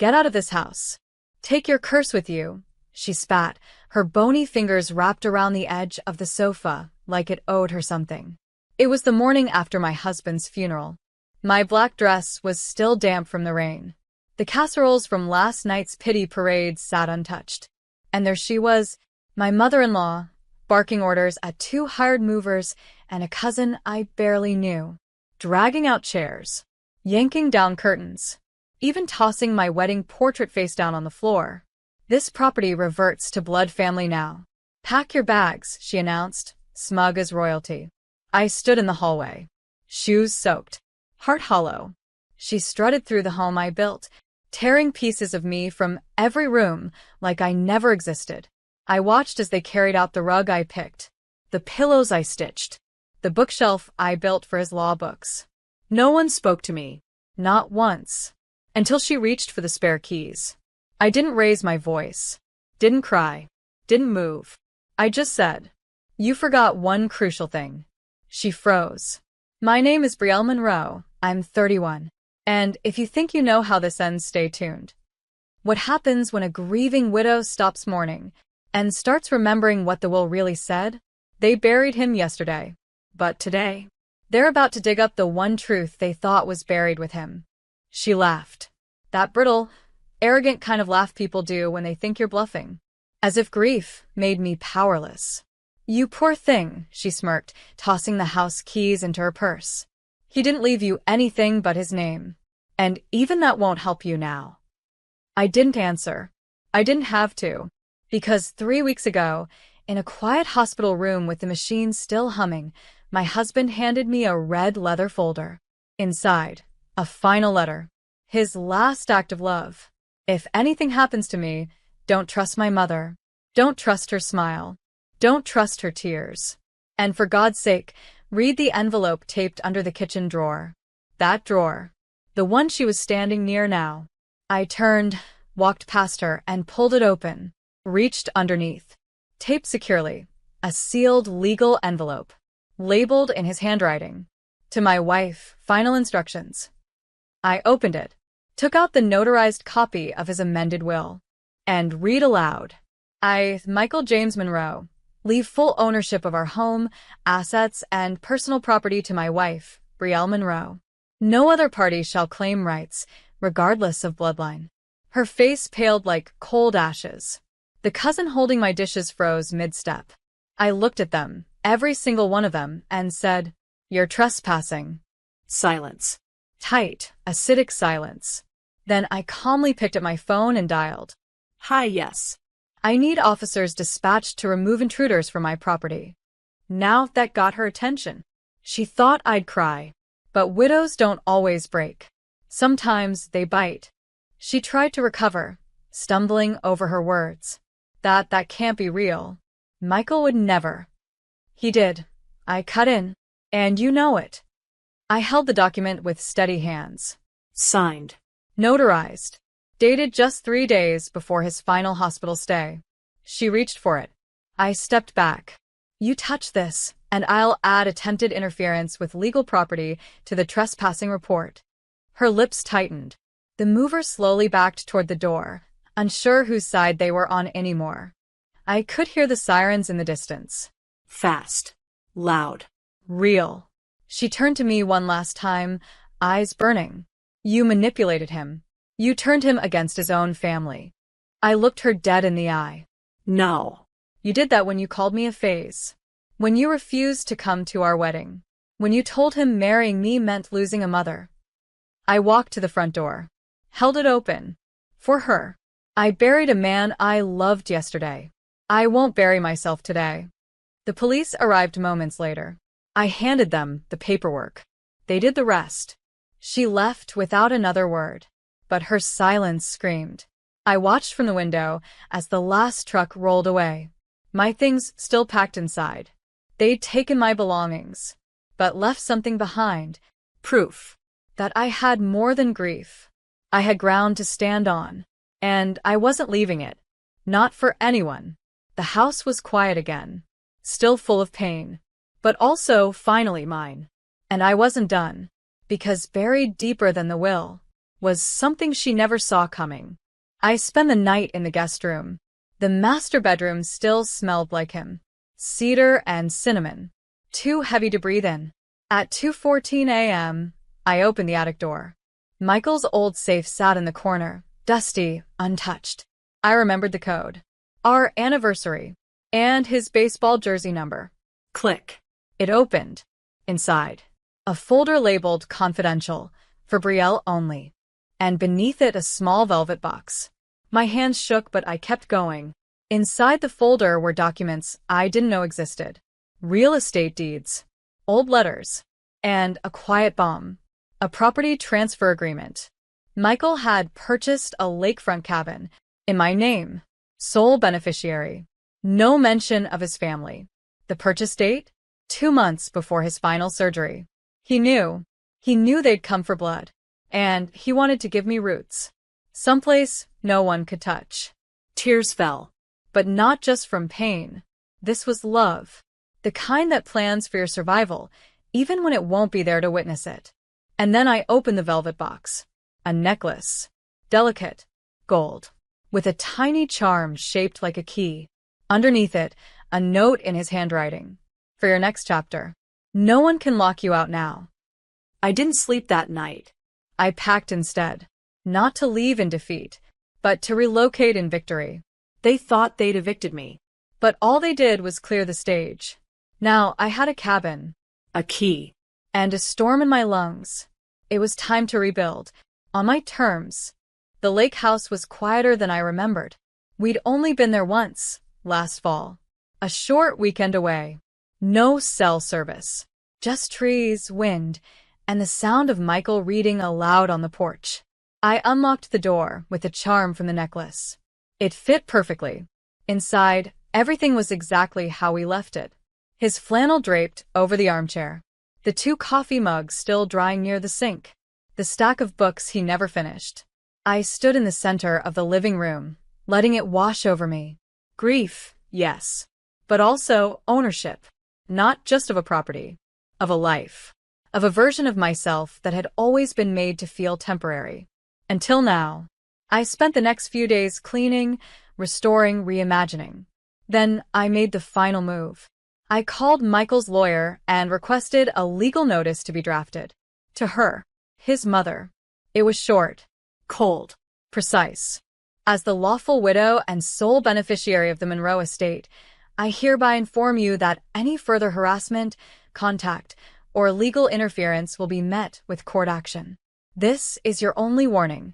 Get out of this house. Take your curse with you, she spat, her bony fingers wrapped around the edge of the sofa like it owed her something. It was the morning after my husband's funeral. My black dress was still damp from the rain. The casseroles from last night's pity parade sat untouched. And there she was, my mother-in-law, barking orders at 2 hired movers and a cousin I barely knew, dragging out chairs, yanking down curtains, even tossing my wedding portrait face down on the floor. This property reverts to blood family now. Pack your bags, she announced, smug as royalty. I stood in the hallway, shoes soaked, heart hollow. She strutted through the home I built, tearing pieces of me from every room like I never existed. I watched as they carried out the rug I picked, the pillows I stitched, the bookshelf I built for his law books. No one spoke to me, not once, until she reached for the spare keys. I didn't raise my voice, didn't cry, didn't move. I just said, "You forgot one crucial thing." She froze. "My name is Brielle Monroe. I'm 31. And if you think you know how this ends, stay tuned." What happens when a grieving widow stops mourning and starts remembering what the will really said? They buried him yesterday. But today, they're about to dig up the one truth they thought was buried with him. She laughed. That brittle, arrogant kind of laugh people do when they think you're bluffing. As if grief made me powerless. "You poor thing," she smirked, tossing the house keys into her purse. "He didn't leave you anything but his name. And even that won't help you now." I didn't answer. I didn't have to. Because 3 weeks ago, in a quiet hospital room with the machine still humming, my husband handed me a red leather folder. Inside, a final letter. His last act of love. "If anything happens to me, don't trust my mother. Don't trust her smile. Don't trust her tears. And for God's sake, read the envelope taped under the kitchen drawer." That drawer. The one she was standing near now. I turned, walked past her, and pulled it open, reached underneath. Taped securely. A sealed legal envelope. Labeled in his handwriting. "To my wife, final instructions." I opened it, took out the notarized copy of his amended will, and read aloud. "I, Michael James Monroe, leave full ownership of our home, assets, and personal property to my wife, Brielle Monroe. No other party shall claim rights, regardless of bloodline." Her face paled like cold ashes. The cousin holding my dishes froze mid-step. I looked at them, every single one of them, and said, "You're trespassing." Silence. Tight, acidic silence. Then I calmly picked up my phone and dialed. "Hi, yes. I need officers dispatched to remove intruders from my property." Now that got her attention. She thought I'd cry. But widows don't always break. Sometimes they bite. She tried to recover, stumbling over her words. That can't be real. Michael would never." "He did." I cut in. "And you know it." I held the document with steady hands. Signed. Notarized. Dated just 3 days before his final hospital stay. She reached for it. I stepped back. "You touch this, and I'll add attempted interference with legal property to the trespassing report." Her lips tightened. The movers slowly backed toward the door, unsure whose side they were on anymore. I could hear the sirens in the distance. Fast. Loud. Real. She turned to me one last time, eyes burning. "You manipulated him. You turned him against his own family." I looked her dead in the eye. "No. You did that when you called me a phase. When you refused to come to our wedding. When you told him marrying me meant losing a mother." I walked to the front door. Held it open. For her. "I buried a man I loved yesterday. I won't bury myself today." The police arrived moments later. I handed them the paperwork. They did the rest. She left without another word. But her silence screamed. I watched from the window as the last truck rolled away. My things still packed inside. They'd taken my belongings, but left something behind. Proof that I had more than grief. I had ground to stand on. And I wasn't leaving it. Not for anyone. The house was quiet again. Still full of pain. But also finally mine. And I wasn't done. Because buried deeper than the will was something she never saw coming. I spent the night in the guest room. The master bedroom still smelled like him. Cedar and cinnamon. Too heavy to breathe in. At 2:14 a.m., I opened the attic door. Michael's old safe sat in the corner, dusty, untouched. I remembered the code. Our anniversary. And his baseball jersey number. Click. It opened. Inside. A folder labeled Confidential, for Brielle only. And beneath it a small velvet box. My hands shook, but I kept going. Inside the folder were documents I didn't know existed. Real estate deeds. Old letters. And a quiet bomb. A property transfer agreement. Michael had purchased a lakefront cabin. In my name. Sole beneficiary. No mention of his family. The purchase date? 2 months before his final surgery. He knew. He knew they'd come for blood. And he wanted to give me roots. Someplace no one could touch. Tears fell. But not just from pain. This was love. The kind that plans for your survival, even when it won't be there to witness it. And then I opened the velvet box. A necklace. Delicate. Gold. With a tiny charm shaped like a key. Underneath it, a note in his handwriting. For your next chapter. No one can lock you out now. I didn't sleep that night. I packed instead. Not to leave in defeat, but to relocate in victory. They thought they'd evicted me. But all they did was clear the stage. Now I had a cabin. A key. And a storm in my lungs. It was time to rebuild. On my terms. The lake house was quieter than I remembered. We'd only been there once, last fall. A short weekend away. No cell service. Just trees, wind, and the sound of Michael reading aloud on the porch. I unlocked the door with the charm from the necklace. It fit perfectly. Inside, everything was exactly how we left it. His flannel draped over the armchair. The 2 coffee mugs still drying near the sink. The stack of books he never finished. I stood in the center of the living room, letting it wash over me. Grief, yes. But also ownership. Not just of a property. Of a life. Of a version of myself that had always been made to feel temporary. Until now. I spent the next few days cleaning, restoring, reimagining. Then I made the final move. I called Michael's lawyer and requested a legal notice to be drafted. To her. His mother. It was short. Cold. Precise. As the lawful widow and sole beneficiary of the Monroe estate, I hereby inform you that any further harassment, contact, or legal interference will be met with court action. This is your only warning.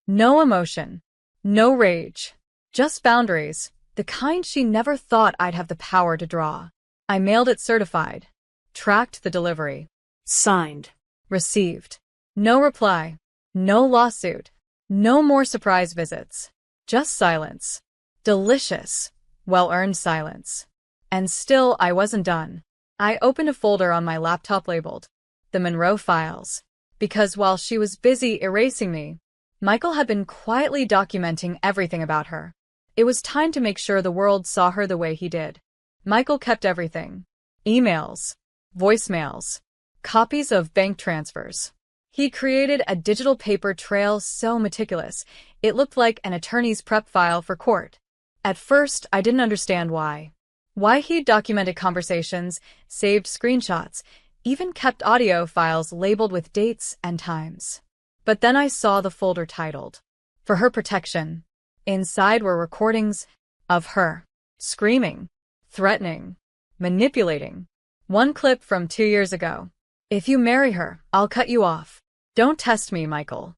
No emotion. No rage. Just boundaries, the kind she never thought I'd have the power to draw. I mailed it certified. Tracked the delivery. Signed. Received. No reply. No lawsuit. No more surprise visits. Just silence. Delicious, well-earned silence. And still I wasn't done. I opened a folder on my laptop labeled The Monroe Files. Because while she was busy erasing me, Michael had been quietly documenting everything about her. It was time to make sure the world saw her the way he did. Michael kept everything. Emails, voicemails, copies of bank transfers. He created a digital paper trail so meticulous, it looked like an attorney's prep file for court. At first, I didn't understand why. Why he documented conversations, saved screenshots, even kept audio files labeled with dates and times. But then I saw the folder titled, For Her Protection. Inside were recordings of her, screaming, threatening, manipulating. One clip from 2 years ago. If you marry her, I'll cut you off. Don't test me, Michael.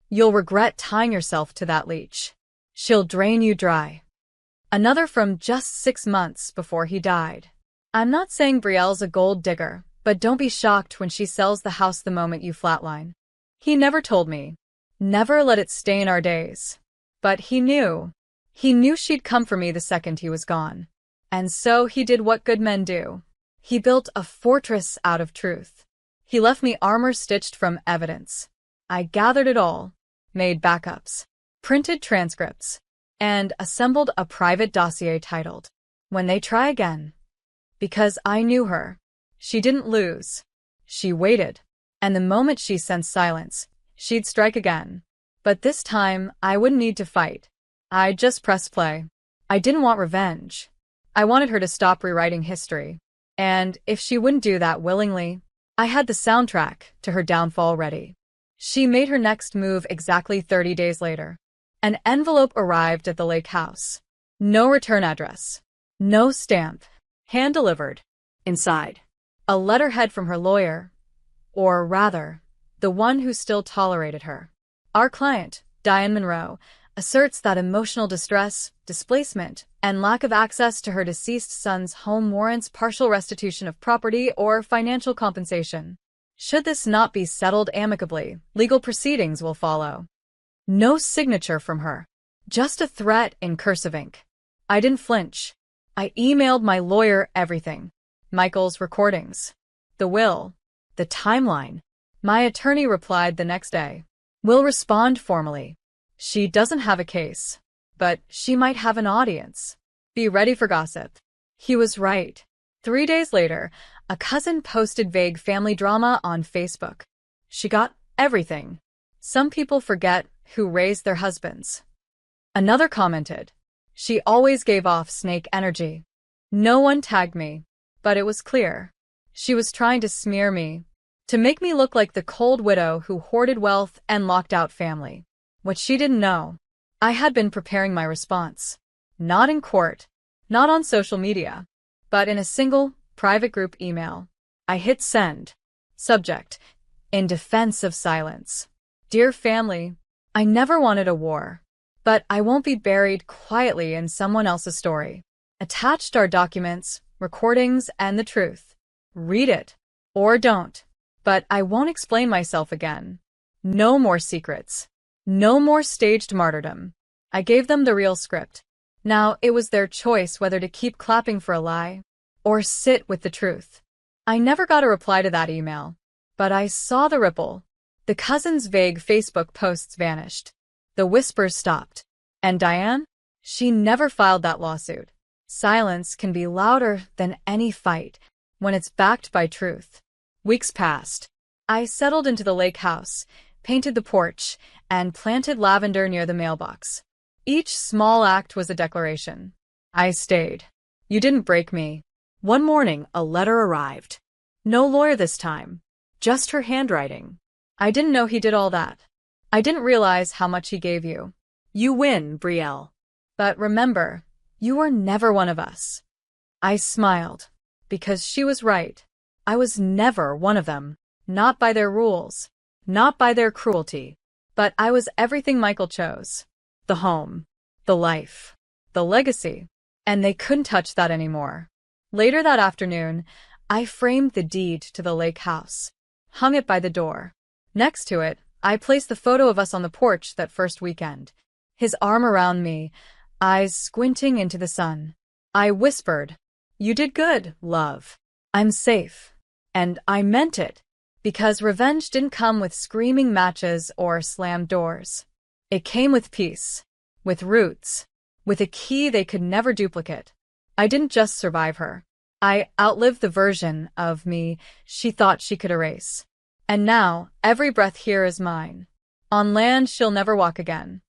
You'll regret tying yourself to that leech. She'll drain you dry. Another from just 6 months before he died. I'm not saying Brielle's a gold digger, but don't be shocked when she sells the house the moment you flatline. He never told me. Never let it stain our days. But he knew. He knew she'd come for me the second he was gone. And so he did what good men do. He built a fortress out of truth. He left me armor-stitched from evidence. I gathered it all, made backups, printed transcripts, and assembled a private dossier titled, When They Try Again. Because I knew her. She didn't lose. She waited. And the moment she sensed silence, She'd strike again. But this time, I wouldn't need to fight. I'd just press play. I didn't want revenge. I wanted her to stop rewriting history. And if she wouldn't do that willingly, I had the soundtrack to her downfall ready. She made her next move exactly 30 days later. An envelope arrived at the lake house. No return address. No stamp. Hand-delivered. Inside, a letterhead from her lawyer. Or rather, the one who still tolerated her. Our client, Diane Monroe, asserts that emotional distress, displacement, and lack of access to her deceased son's home warrants partial restitution of property or financial compensation. Should this not be settled amicably, legal proceedings will follow. No signature from her. Just a threat in cursive ink. I didn't flinch. I emailed my lawyer everything. Michael's recordings. The will. The timeline. My attorney replied the next day. We'll respond formally. She doesn't have a case, but she might have an audience. Be ready for gossip. He was right. 3 days later, a cousin posted vague family drama on Facebook. She got everything. Some people forget who raised their husbands. Another commented, she always gave off snake energy. No one tagged me, but it was clear. She was trying to smear me, to make me look like the cold widow who hoarded wealth and locked out family. What she didn't know, I had been preparing my response. Not in court, not on social media, but in a single, private group email. I hit send. Subject, in defense of silence. Dear family, I never wanted a war, but I won't be buried quietly in someone else's story. Attached are documents, recordings, and the truth. Read it, or don't, but I won't explain myself again. No more secrets. No more staged martyrdom. I gave them the real script. Now it was their choice whether to keep clapping for a lie or sit with the truth. I never got a reply to that email, but I saw the ripple. The cousin's vague Facebook posts vanished. The whispers stopped. And Diane? She never filed that lawsuit. Silence can be louder than any fight when it's backed by truth. Weeks passed. I settled into the lake house, painted the porch, and planted lavender near the mailbox. Each small act was a declaration. I stayed. You didn't break me. One morning, a letter arrived. No lawyer this time. Just her handwriting. I didn't know he did all that. I didn't realize how much he gave you. You win, Brielle. But remember, you were never one of us. I smiled, because she was right. I was never one of them. Not by their rules. Not by their cruelty. But I was everything Michael chose. The home. The life. The legacy. And they couldn't touch that anymore. Later that afternoon, I framed the deed to the lake house. Hung it by the door. Next to it, I placed the photo of us on the porch that first weekend. His arm around me, eyes squinting into the sun. I whispered, "You did good, love. I'm safe." And I meant it. Because revenge didn't come with screaming matches or slammed doors. It came with peace, with roots, with a key they could never duplicate. I didn't just survive her. I outlived the version of me she thought she could erase. And now, every breath here is mine. On land she'll never walk again.